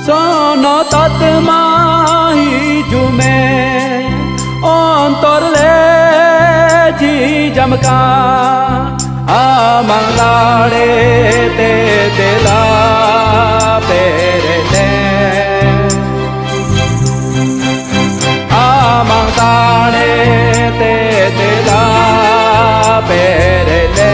sono tatmai jume ontor leji jamka amang lare te la perete amang lare te la perete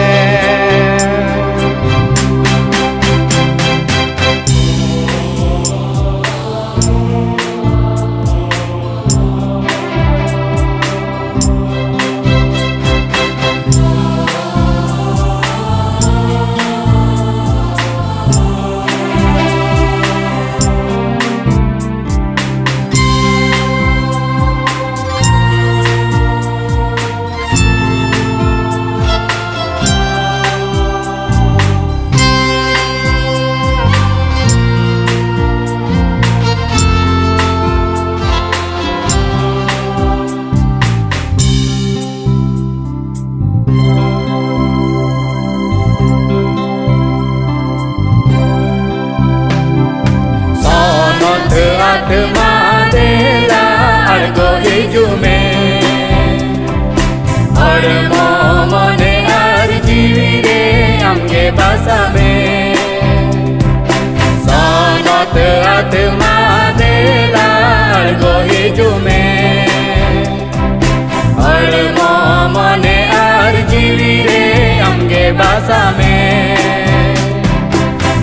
Basa में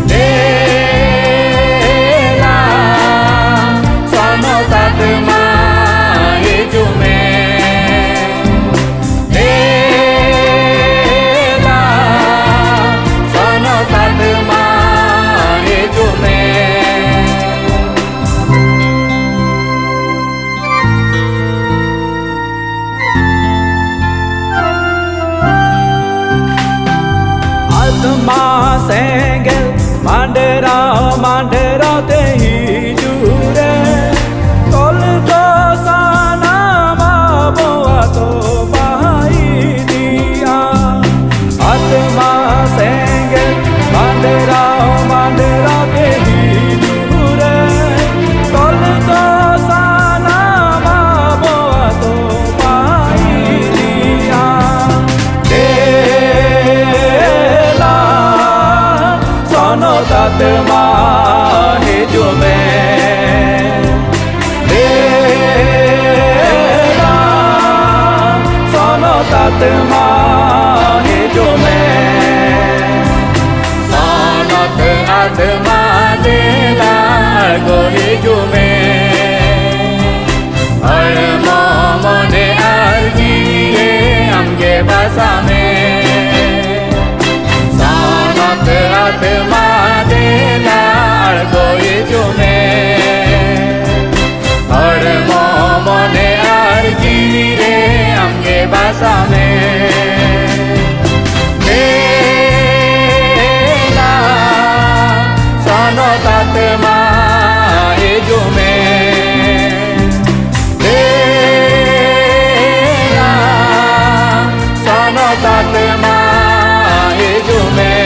देला सोनो तात्मा ये जुमे देला सोनो तात्मा ये जुमे Sengel mandera mandera te hijure tol to sana ma boa to bahai dia atma sengel mandera mandera te hijure tol to sana ma boa to bahai dia तात्मा है जो मैं तेरा सोनो तात्मा है जो मैं सोनो आत्मा देला गो है जो मैं और मोमने अर्जी रे हमके भाषा में आत्मा देला गो ये जो मैं और मोमने अर्जी रे हमके भाषा में देला सोनो तात्मा ये जो मैं देला सोनो तात्मा ये जो मैं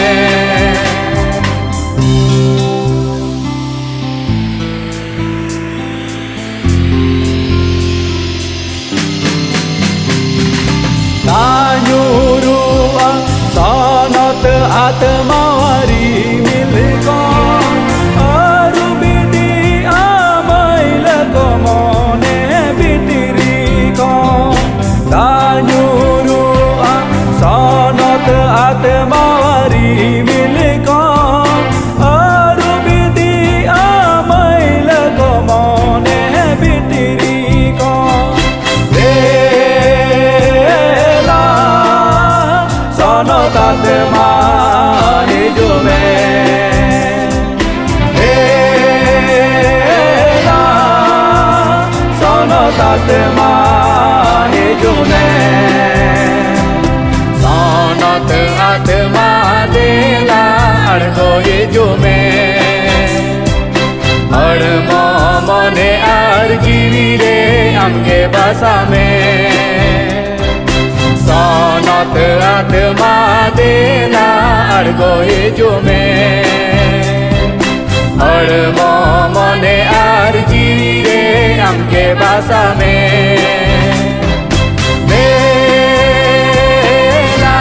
आत्मारी मिलको अरु बिदी आमैल को मने बितिरी को दानुरु सनत आत्मारी मिलको अरु बिदी आमैल को मने बितिरी को देला सनत आत्मा जो मैं तेरा सोनो तात्मा है जो मैं सोनो आत्मा देला गो ये जो मैं और मोमने अर्जी रे हमके भाषा में सोनो आत्मा देला गो ये जो मैं हड़मो मने आर जीवी रे आमके बासामे बेला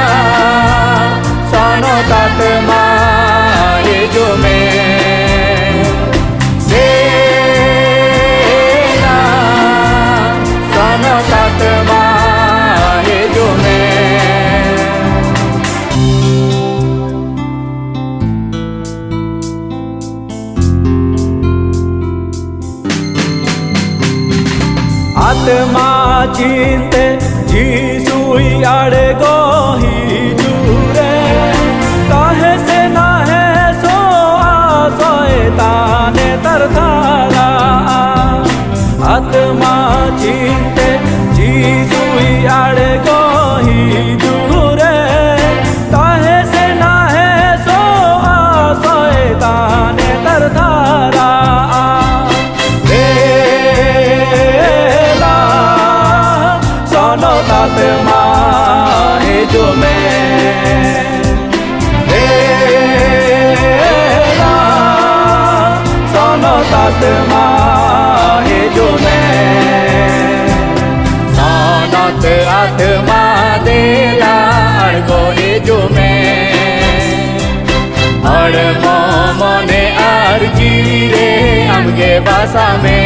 सनतात माये जुमे बेला सनतात माये जुमे आत्मा चिंते जीसुई आड़े गोही जुरे काहे से ना है सो आसोए ताने तरथारा आत्मा चिंते जीसुई आड़े गोही जुरे काहे से ना है सो आसोए ताने तरथारा तात माहे जुमे बेला सनतात माहे जुमे सनत आत्मा देला अड़गोरे जुमे हड़मो मने आर जीवी रे आमगे बासामे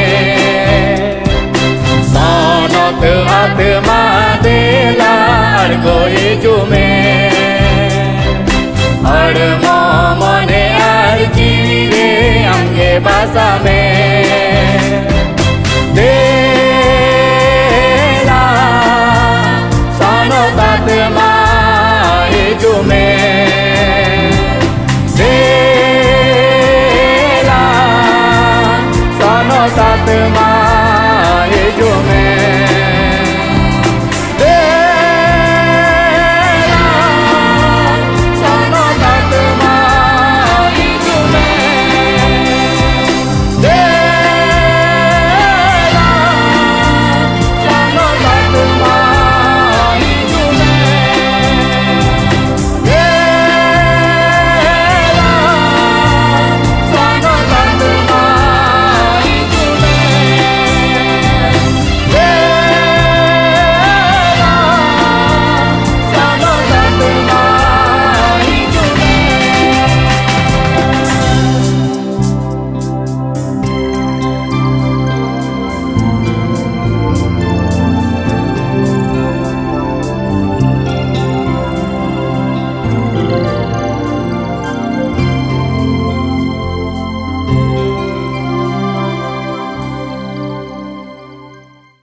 सनत आत्मा देला अड़गोरे जुमे हड़मो